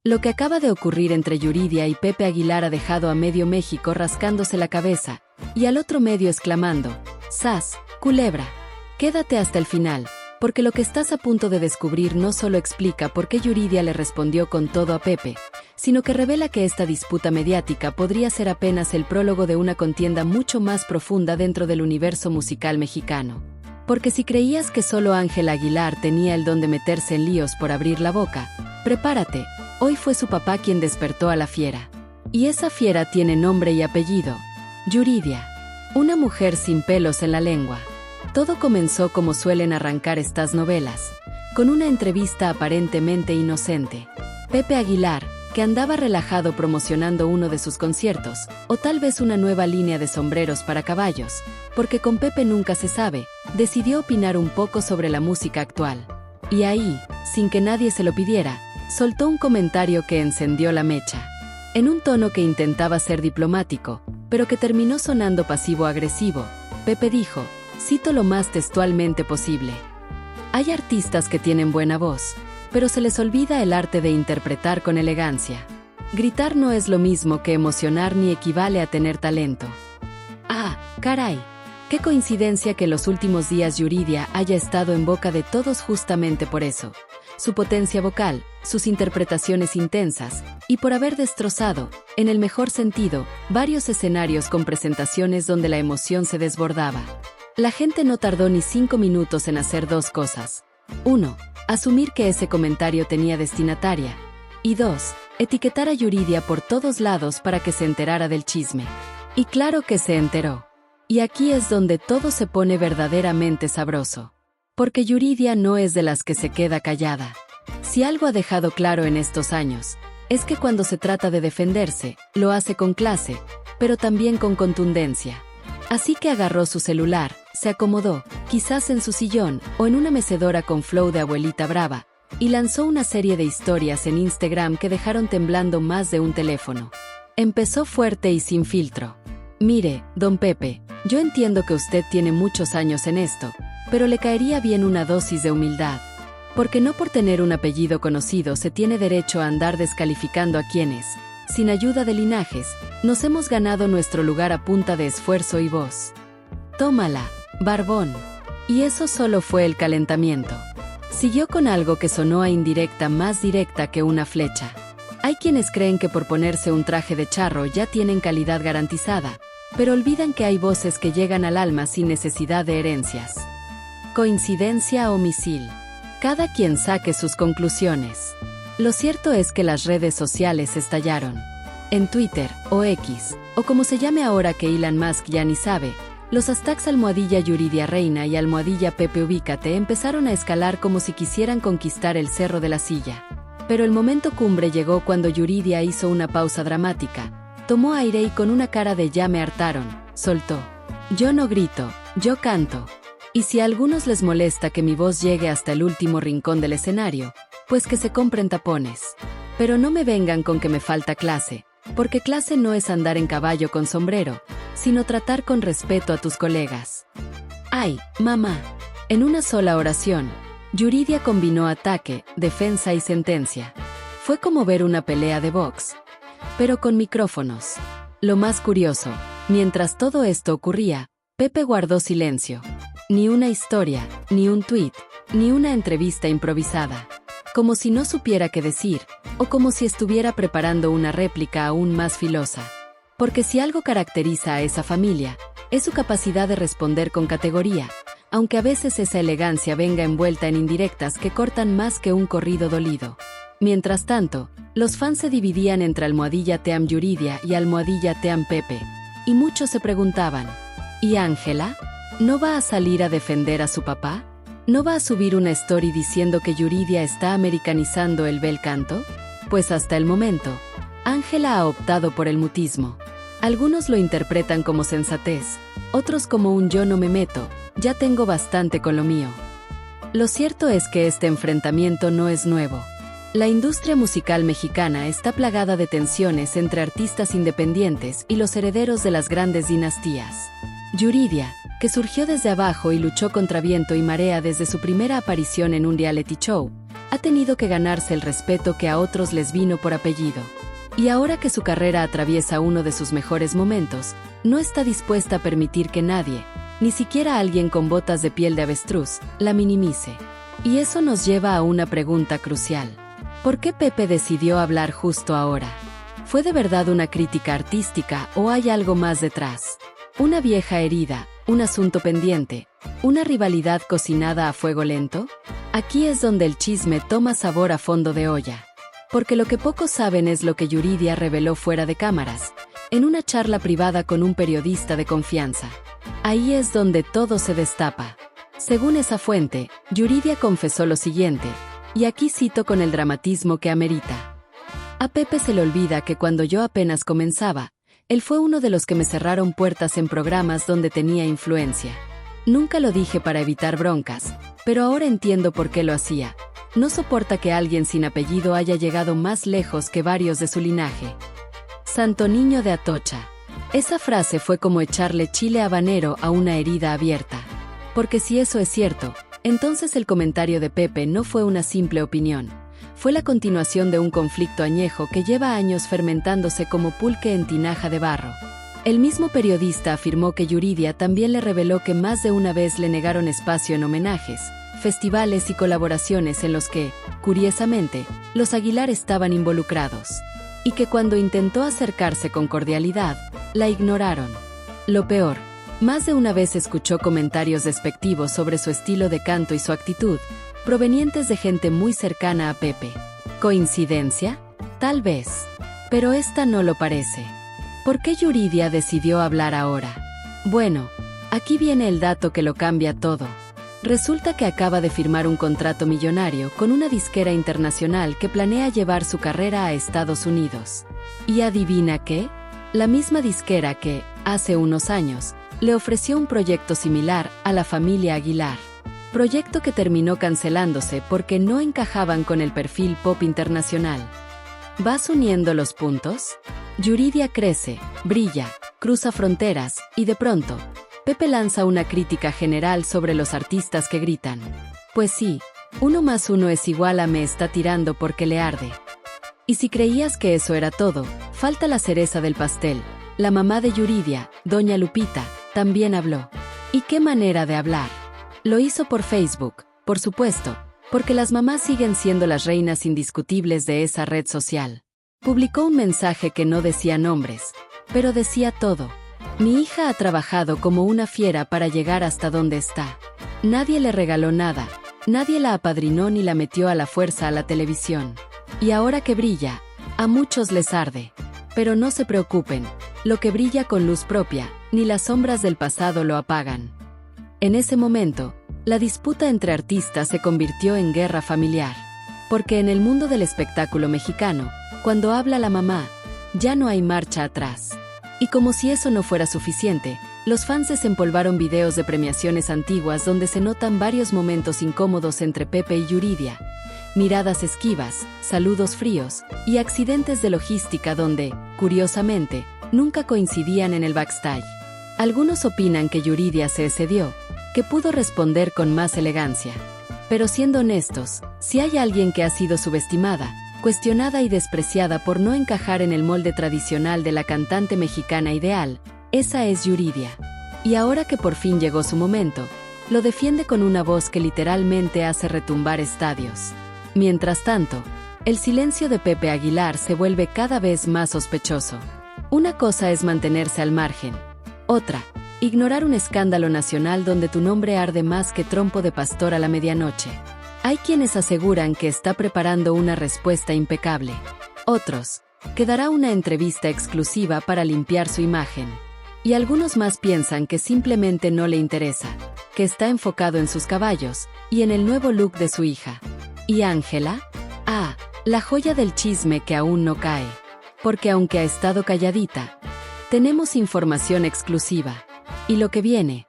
Lo que acaba de ocurrir entre Yuridia y Pepe Aguilar ha dejado a medio México rascándose la cabeza, y al otro medio exclamando, ¡Sas, culebra! Quédate hasta el final, porque lo que estás a punto de descubrir no solo explica por qué Yuridia le respondió con todo a Pepe, sino que revela que esta disputa mediática podría ser apenas el prólogo de una contienda mucho más profunda dentro del universo musical mexicano. Porque si creías que solo Ángela Aguilar tenía el don de meterse en líos por abrir la boca, prepárate, hoy fue su papá quien despertó a la fiera. Y esa fiera tiene nombre y apellido, Yuridia, una mujer sin pelos en la lengua. Todo comenzó como suelen arrancar estas novelas, con una entrevista aparentemente inocente. Pepe Aguilar, que andaba relajado promocionando uno de sus conciertos, o tal vez una nueva línea de sombreros para caballos, porque con Pepe nunca se sabe, decidió opinar un poco sobre la música actual. Y ahí, sin que nadie se lo pidiera, soltó un comentario que encendió la mecha. En un tono que intentaba ser diplomático, pero que terminó sonando pasivo-agresivo, Pepe dijo, cito lo más textualmente posible: hay artistas que tienen buena voz, pero se les olvida el arte de interpretar con elegancia. Gritar no es lo mismo que emocionar ni equivale a tener talento. Ah, caray, qué coincidencia que los últimos días Yuridia haya estado en boca de todos justamente por eso. Su potencia vocal, sus interpretaciones intensas, y por haber destrozado, en el mejor sentido, varios escenarios con presentaciones donde la emoción se desbordaba. La gente no tardó ni 5 minutos en hacer dos cosas. 1. Asumir que ese comentario tenía destinataria. Y 2. Etiquetar a Yuridia por todos lados para que se enterara del chisme. Y claro que se enteró. Y aquí es donde todo se pone verdaderamente sabroso. Porque Yuridia no es de las que se queda callada. Si algo ha dejado claro en estos años, es que cuando se trata de defenderse, lo hace con clase, pero también con contundencia. Así que agarró su celular, se acomodó, quizás en su sillón o en una mecedora con flow de abuelita brava, y lanzó una serie de historias en Instagram que dejaron temblando más de un teléfono. Empezó fuerte y sin filtro. Mire, don Pepe, yo entiendo que usted tiene muchos años en esto, pero le caería bien una dosis de humildad. Porque no por tener un apellido conocido se tiene derecho a andar descalificando a quienes, sin ayuda de linajes, nos hemos ganado nuestro lugar a punta de esfuerzo y voz. Tómala, barbón. Y eso solo fue el calentamiento. Siguió con algo que sonó a indirecta más directa que una flecha. Hay quienes creen que por ponerse un traje de charro ya tienen calidad garantizada, pero olvidan que hay voces que llegan al alma sin necesidad de herencias. Coincidencia o misil. Cada quien saque sus conclusiones. Lo cierto es que las redes sociales estallaron. En Twitter, o X, o como se llame ahora que Elon Musk ya ni sabe, los hashtags #Yuridia Reina y #Pepe Ubícate empezaron a escalar como si quisieran conquistar el Cerro de la Silla. Pero el momento cumbre llegó cuando Yuridia hizo una pausa dramática, tomó aire y con una cara de ya me hartaron, soltó: yo no grito, yo canto. Y si a algunos les molesta que mi voz llegue hasta el último rincón del escenario, pues que se compren tapones. Pero no me vengan con que me falta clase, porque clase no es andar en caballo con sombrero, sino tratar con respeto a tus colegas. ¡Ay, mamá! En una sola oración, Yuridia combinó ataque, defensa y sentencia. Fue como ver una pelea de box, pero con micrófonos. Lo más curioso, mientras todo esto ocurría, Pepe guardó silencio. Ni una historia, ni un tuit, ni una entrevista improvisada. Como si no supiera qué decir, o como si estuviera preparando una réplica aún más filosa. Porque si algo caracteriza a esa familia, es su capacidad de responder con categoría, aunque a veces esa elegancia venga envuelta en indirectas que cortan más que un corrido dolido. Mientras tanto, los fans se dividían entre #Team Yuridia y #Team Pepe, y muchos se preguntaban, ¿y Ángela? ¿No va a salir a defender a su papá? ¿No va a subir una story diciendo que Yuridia está americanizando el bel canto? Pues hasta el momento, Ángela ha optado por el mutismo. Algunos lo interpretan como sensatez, otros como un yo no me meto, ya tengo bastante con lo mío. Lo cierto es que este enfrentamiento no es nuevo. La industria musical mexicana está plagada de tensiones entre artistas independientes y los herederos de las grandes dinastías. Yuridia, que surgió desde abajo y luchó contra viento y marea desde su primera aparición en un reality show, ha tenido que ganarse el respeto que a otros les vino por apellido. Y ahora que su carrera atraviesa uno de sus mejores momentos, no está dispuesta a permitir que nadie, ni siquiera alguien con botas de piel de avestruz, la minimice. Y eso nos lleva a una pregunta crucial. ¿Por qué Pepe decidió hablar justo ahora? ¿Fue de verdad una crítica artística o hay algo más detrás? ¿Una vieja herida, un asunto pendiente, una rivalidad cocinada a fuego lento? Aquí es donde el chisme toma sabor a fondo de olla. Porque lo que pocos saben es lo que Yuridia reveló fuera de cámaras, en una charla privada con un periodista de confianza. Ahí es donde todo se destapa. Según esa fuente, Yuridia confesó lo siguiente, y aquí cito con el dramatismo que amerita. A Pepe se le olvida que cuando yo apenas comenzaba, él fue uno de los que me cerraron puertas en programas donde tenía influencia. Nunca lo dije para evitar broncas, pero ahora entiendo por qué lo hacía. No soporta que alguien sin apellido haya llegado más lejos que varios de su linaje. Santo Niño de Atocha. Esa frase fue como echarle chile habanero a una herida abierta. Porque si eso es cierto, entonces el comentario de Pepe no fue una simple opinión. Fue la continuación de un conflicto añejo que lleva años fermentándose como pulque en tinaja de barro. El mismo periodista afirmó que Yuridia también le reveló que más de una vez le negaron espacio en homenajes, festivales y colaboraciones en los que, curiosamente, los Aguilar estaban involucrados. Y que cuando intentó acercarse con cordialidad, la ignoraron. Lo peor, más de una vez escuchó comentarios despectivos sobre su estilo de canto y su actitud, provenientes de gente muy cercana a Pepe. ¿Coincidencia? Tal vez. Pero esta no lo parece. ¿Por qué Yuridia decidió hablar ahora? Bueno, aquí viene el dato que lo cambia todo. Resulta que acaba de firmar un contrato millonario con una disquera internacional que planea llevar su carrera a Estados Unidos. ¿Y adivina qué? La misma disquera que, hace unos años, le ofreció un proyecto similar a la familia Aguilar. Proyecto que terminó cancelándose porque no encajaban con el perfil pop internacional. ¿Vas uniendo los puntos? Yuridia crece, brilla, cruza fronteras, y de pronto, Pepe lanza una crítica general sobre los artistas que gritan. Pues sí, 1 más 1 es igual a me está tirando porque le arde. Y si creías que eso era todo, falta la cereza del pastel. La mamá de Yuridia, doña Lupita, también habló. ¿Y qué manera de hablar? Lo hizo por Facebook, por supuesto, porque las mamás siguen siendo las reinas indiscutibles de esa red social. Publicó un mensaje que no decía nombres, pero decía todo. Mi hija ha trabajado como una fiera para llegar hasta donde está. Nadie le regaló nada, nadie la apadrinó ni la metió a la fuerza a la televisión. Y ahora que brilla, a muchos les arde. Pero no se preocupen, lo que brilla con luz propia, ni las sombras del pasado lo apagan. En ese momento, la disputa entre artistas se convirtió en guerra familiar. Porque en el mundo del espectáculo mexicano, cuando habla la mamá, ya no hay marcha atrás. Y como si eso no fuera suficiente, los fans desempolvaron videos de premiaciones antiguas donde se notan varios momentos incómodos entre Pepe y Yuridia. Miradas esquivas, saludos fríos, y accidentes de logística donde, curiosamente, nunca coincidían en el backstage. Algunos opinan que Yuridia se excedió, que pudo responder con más elegancia. Pero siendo honestos, si hay alguien que ha sido subestimada, cuestionada y despreciada por no encajar en el molde tradicional de la cantante mexicana ideal, esa es Yuridia. Y ahora que por fin llegó su momento, lo defiende con una voz que literalmente hace retumbar estadios. Mientras tanto, el silencio de Pepe Aguilar se vuelve cada vez más sospechoso. Una cosa es mantenerse al margen. Otra, ignorar un escándalo nacional donde tu nombre arde más que trompo de pastor a la medianoche. Hay quienes aseguran que está preparando una respuesta impecable. Otros, que dará una entrevista exclusiva para limpiar su imagen. Y algunos más piensan que simplemente no le interesa, que está enfocado en sus caballos y en el nuevo look de su hija. ¿Y Ángela? Ah, la joya del chisme que aún no cae. Porque aunque ha estado calladita, tenemos información exclusiva. Y lo que viene,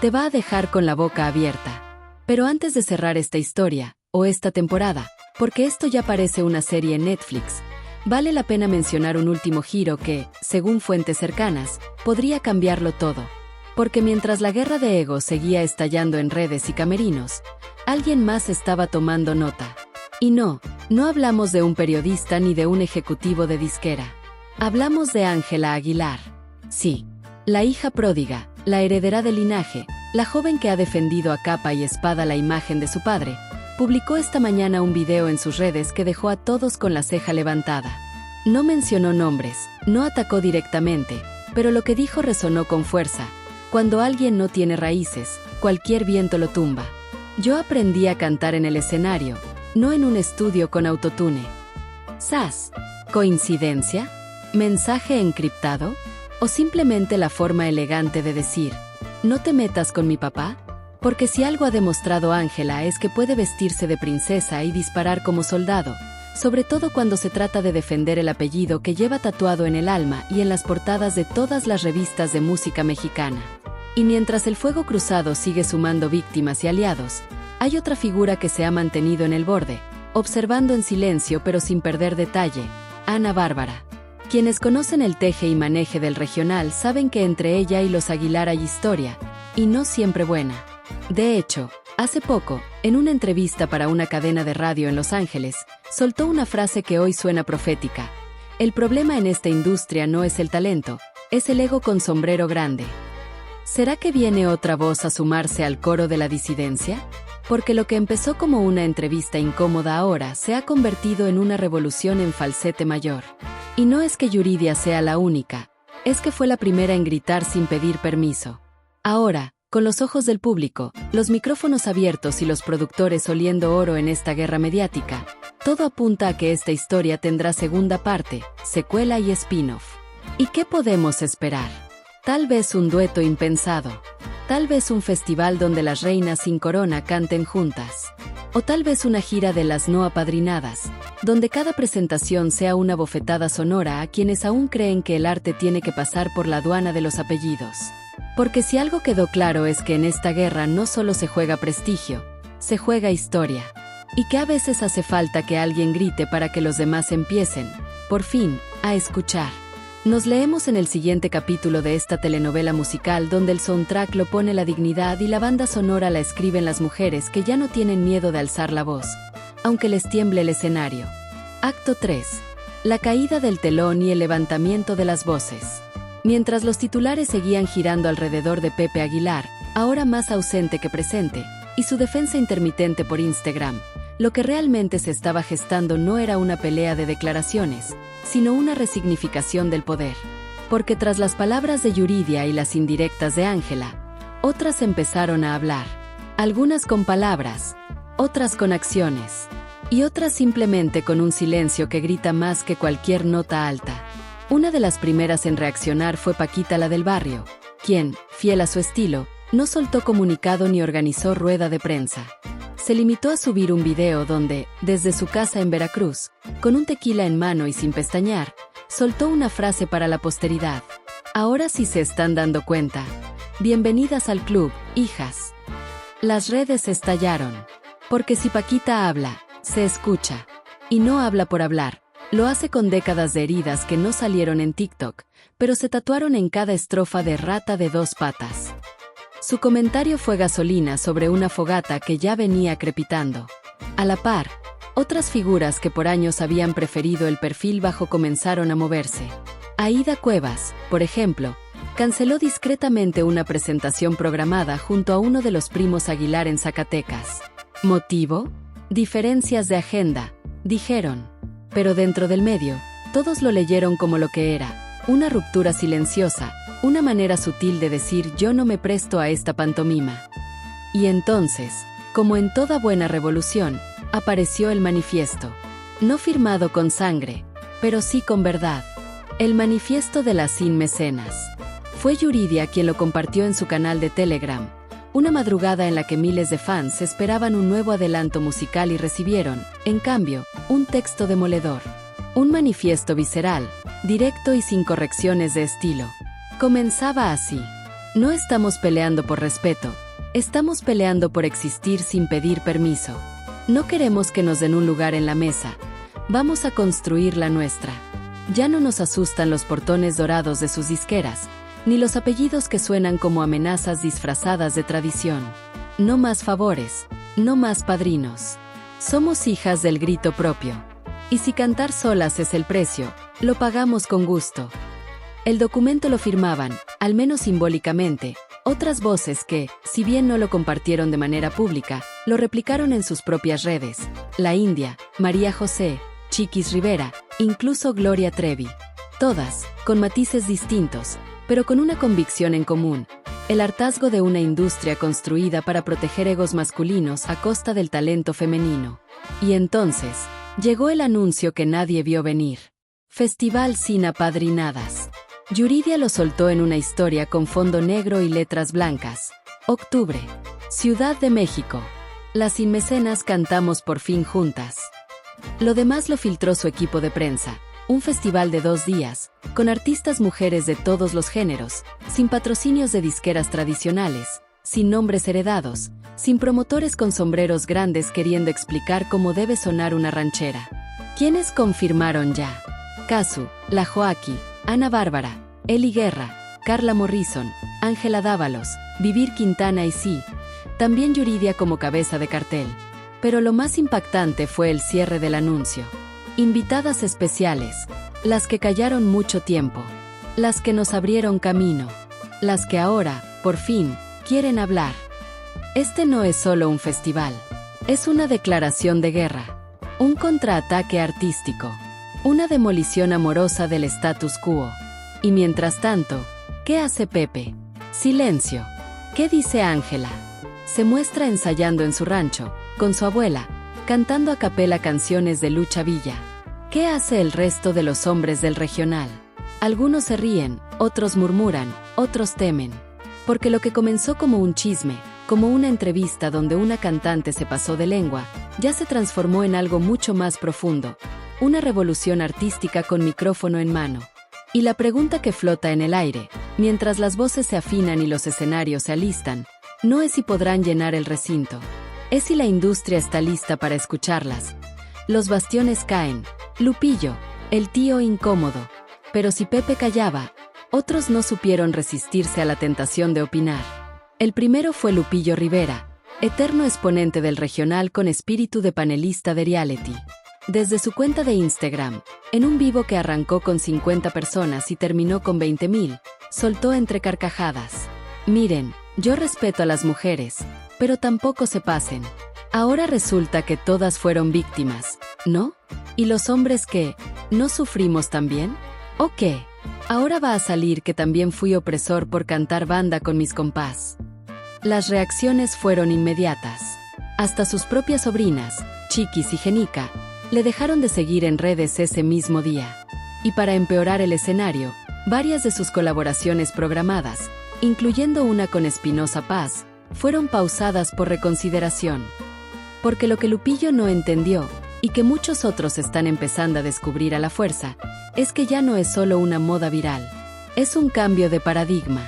te va a dejar con la boca abierta. Pero antes de cerrar esta historia, o esta temporada, porque esto ya parece una serie en Netflix, vale la pena mencionar un último giro que, según fuentes cercanas, podría cambiarlo todo. Porque mientras la guerra de egos seguía estallando en redes y camerinos, alguien más estaba tomando nota. Y no hablamos de un periodista ni de un ejecutivo de disquera. Hablamos de Ángela Aguilar. Sí, la hija pródiga, la heredera del linaje, la joven que ha defendido a capa y espada la imagen de su padre, publicó esta mañana un video en sus redes que dejó a todos con la ceja levantada. No mencionó nombres, no atacó directamente, pero lo que dijo resonó con fuerza. Cuando alguien no tiene raíces, cualquier viento lo tumba. Yo aprendí a cantar en el escenario, no en un estudio con autotune. ¿Sas? ¿Coincidencia? ¿Mensaje encriptado? ¿O simplemente la forma elegante de decir, no te metas con mi papá? Porque si algo ha demostrado Ángela es que puede vestirse de princesa y disparar como soldado, sobre todo cuando se trata de defender el apellido que lleva tatuado en el alma y en las portadas de todas las revistas de música mexicana. Y mientras el fuego cruzado sigue sumando víctimas y aliados, hay otra figura que se ha mantenido en el borde, observando en silencio pero sin perder detalle, Ana Bárbara. Quienes conocen el teje y maneje del regional saben que entre ella y los Aguilar hay historia, y no siempre buena. De hecho, hace poco, en una entrevista para una cadena de radio en Los Ángeles, soltó una frase que hoy suena profética. El problema en esta industria no es el talento, es el ego con sombrero grande. ¿Será que viene otra voz a sumarse al coro de la disidencia? Porque lo que empezó como una entrevista incómoda ahora se ha convertido en una revolución en falsete mayor. Y no es que Yuridia sea la única, es que fue la primera en gritar sin pedir permiso. Ahora, con los ojos del público, los micrófonos abiertos y los productores oliendo oro en esta guerra mediática, todo apunta a que esta historia tendrá segunda parte, secuela y spin-off. ¿Y qué podemos esperar? Tal vez un dueto impensado. Tal vez un festival donde las reinas sin corona canten juntas. O tal vez una gira de las no apadrinadas, donde cada presentación sea una bofetada sonora a quienes aún creen que el arte tiene que pasar por la aduana de los apellidos. Porque si algo quedó claro es que en esta guerra no solo se juega prestigio, se juega historia. Y que a veces hace falta que alguien grite para que los demás empiecen, por fin, a escuchar. Nos leemos en el siguiente capítulo de esta telenovela musical donde el soundtrack lo pone la dignidad y la banda sonora la escriben las mujeres que ya no tienen miedo de alzar la voz, aunque les tiemble el escenario. Acto 3. La caída del telón y el levantamiento de las voces. Mientras los titulares seguían girando alrededor de Pepe Aguilar, ahora más ausente que presente, y su defensa intermitente por Instagram, lo que realmente se estaba gestando no era una pelea de declaraciones, sino una resignificación del poder. Porque tras las palabras de Yuridia y las indirectas de Ángela, otras empezaron a hablar. Algunas con palabras, otras con acciones, y otras simplemente con un silencio que grita más que cualquier nota alta. Una de las primeras en reaccionar fue Paquita la del barrio, quien, fiel a su estilo, no soltó comunicado ni organizó rueda de prensa. Se limitó a subir un video donde, desde su casa en Veracruz, con un tequila en mano y sin pestañear, soltó una frase para la posteridad. Ahora sí se están dando cuenta. Bienvenidas al club, hijas. Las redes estallaron. Porque si Paquita habla, se escucha. Y no habla por hablar. Lo hace con décadas de heridas que no salieron en TikTok, pero se tatuaron en cada estrofa de Rata de dos patas. Su comentario fue gasolina sobre una fogata que ya venía crepitando. A la par, otras figuras que por años habían preferido el perfil bajo comenzaron a moverse. Aída Cuevas, por ejemplo, canceló discretamente una presentación programada junto a uno de los primos Aguilar en Zacatecas. ¿Motivo? Diferencias de agenda, dijeron. Pero dentro del medio, todos lo leyeron como lo que era, una ruptura silenciosa, una manera sutil de decir yo no me presto a esta pantomima. Y entonces, como en toda buena revolución, apareció el manifiesto. No firmado con sangre, pero sí con verdad. El manifiesto de las sin mecenas. Fue Yuridia quien lo compartió en su canal de Telegram, una madrugada en la que miles de fans esperaban un nuevo adelanto musical y recibieron, en cambio, un texto demoledor. Un manifiesto visceral, directo y sin correcciones de estilo. Comenzaba así. No estamos peleando por respeto, estamos peleando por existir sin pedir permiso. No queremos que nos den un lugar en la mesa, vamos a construir la nuestra. Ya no nos asustan los portones dorados de sus disqueras, ni los apellidos que suenan como amenazas disfrazadas de tradición. No más favores, no más padrinos. Somos hijas del grito propio. Y si cantar solas es el precio, lo pagamos con gusto. El documento lo firmaban, al menos simbólicamente, otras voces que, si bien no lo compartieron de manera pública, lo replicaron en sus propias redes. La India, María José, Chiquis Rivera, incluso Gloria Trevi. Todas, con matices distintos, pero con una convicción en común: el hartazgo de una industria construida para proteger egos masculinos a costa del talento femenino. Y entonces, llegó el anuncio que nadie vio venir. Festival sin apadrinadas. Yuridia lo soltó en una historia con fondo negro y letras blancas. Octubre. Ciudad de México. Las sin mecenas cantamos por fin juntas. Lo demás lo filtró su equipo de prensa. Un festival de 2 días, con artistas mujeres de todos los géneros, sin patrocinios de disqueras tradicionales, sin nombres heredados, sin promotores con sombreros grandes queriendo explicar cómo debe sonar una ranchera. ¿Quiénes confirmaron ya? Casu, La Joaquí, Ana Bárbara, Eli Guerra, Carla Morrison, Ángela Dávalos, Vivir Quintana y sí, también Yuridia como cabeza de cartel. Pero lo más impactante fue el cierre del anuncio. Invitadas especiales, las que callaron mucho tiempo, las que nos abrieron camino, las que ahora, por fin, quieren hablar. Este no es solo un festival, es una declaración de guerra, un contraataque artístico, una demolición amorosa del status quo. Y mientras tanto, ¿qué hace Pepe? Silencio. ¿Qué dice Ángela? Se muestra ensayando en su rancho, con su abuela, cantando a capela canciones de Lucha Villa. ¿Qué hace el resto de los hombres del regional? Algunos se ríen, otros murmuran, otros temen. Porque lo que comenzó como un chisme, como una entrevista donde una cantante se pasó de lengua, ya se transformó en algo mucho más profundo, una revolución artística con micrófono en mano. Y la pregunta que flota en el aire, mientras las voces se afinan y los escenarios se alistan, no es si podrán llenar el recinto, es si la industria está lista para escucharlas. Los bastiones caen, Lupillo, el tío incómodo. Pero si Pepe callaba, otros no supieron resistirse a la tentación de opinar. El primero fue Lupillo Rivera, eterno exponente del regional con espíritu de panelista de reality. Desde su cuenta de Instagram, en un vivo que arrancó con 50 personas y terminó con 20,000, soltó entre carcajadas: miren, yo respeto a las mujeres, pero tampoco se pasen. Ahora resulta que todas fueron víctimas, ¿no? ¿Y los hombres qué? ¿No sufrimos también? ¿O qué? Ahora va a salir que también fui opresor por cantar banda con mis compás. Las reacciones fueron inmediatas. Hasta sus propias sobrinas, Chiquis y Jenica, le dejaron de seguir en redes ese mismo día. Y para empeorar el escenario, varias de sus colaboraciones programadas, incluyendo una con Espinosa Paz, fueron pausadas por reconsideración. Porque lo que Lupillo no entendió, y que muchos otros están empezando a descubrir a la fuerza, es que ya no es solo una moda viral. Es un cambio de paradigma.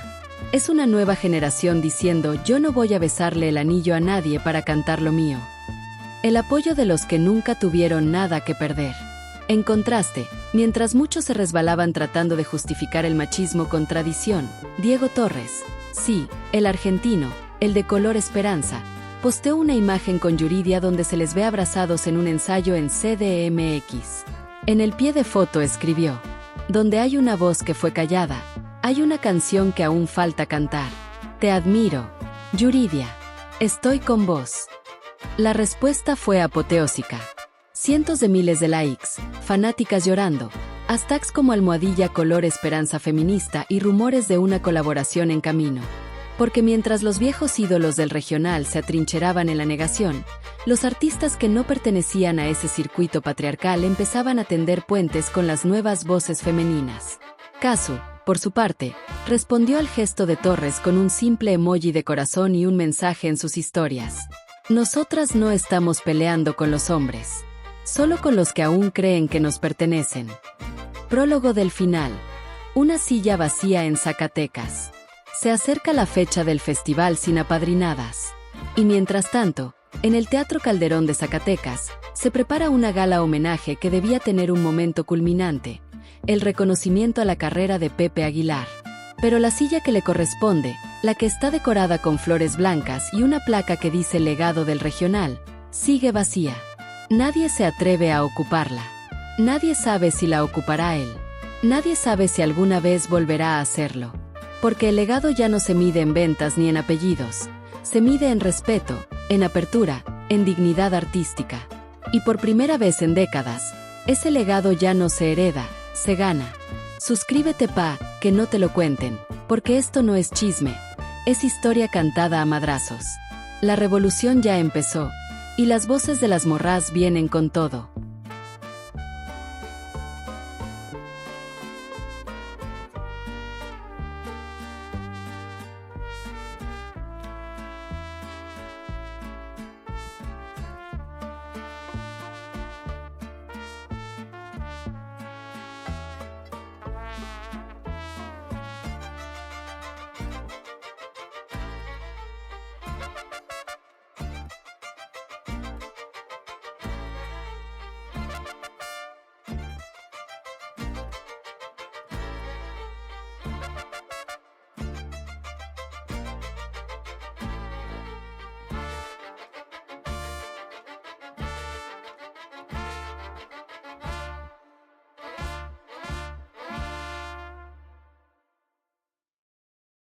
Es una nueva generación diciendo: yo no voy a besarle el anillo a nadie para cantar lo mío. El apoyo de los que nunca tuvieron nada que perder. En contraste, mientras muchos se resbalaban tratando de justificar el machismo con tradición, Diego Torres, sí, el argentino, el de color esperanza, posteó una imagen con Yuridia donde se les ve abrazados en un ensayo en CDMX. En el pie de foto escribió: donde hay una voz que fue callada, hay una canción que aún falta cantar. Te admiro, Yuridia. Estoy con vos. La respuesta fue apoteósica. Cientos de miles de likes, fanáticas llorando, hashtags como almohadilla color esperanza feminista y rumores de una colaboración en camino. Porque mientras los viejos ídolos del regional se atrincheraban en la negación, los artistas que no pertenecían a ese circuito patriarcal empezaban a tender puentes con las nuevas voces femeninas. Casu, por su parte, respondió al gesto de Torres con un simple emoji de corazón y un mensaje en sus historias: nosotras no estamos peleando con los hombres, solo con los que aún creen que nos pertenecen. Prólogo del final. Una silla vacía en Zacatecas. Se acerca la fecha del festival sin apadrinadas. Y mientras tanto, en el Teatro Calderón de Zacatecas, se prepara una gala homenaje que debía tener un momento culminante: el reconocimiento a la carrera de Pepe Aguilar. Pero la silla que le corresponde, la que está decorada con flores blancas y una placa que dice legado del regional, sigue vacía. Nadie se atreve a ocuparla. Nadie sabe si la ocupará él. Nadie sabe si alguna vez volverá a hacerlo. Porque el legado ya no se mide en ventas ni en apellidos. Se mide en respeto, en apertura, en dignidad artística. Y por primera vez en décadas, ese legado ya no se hereda, se gana. Suscríbete que no te lo cuenten, porque esto no es chisme, es historia cantada a madrazos. La revolución ya empezó, y las voces de las morrás vienen con todo.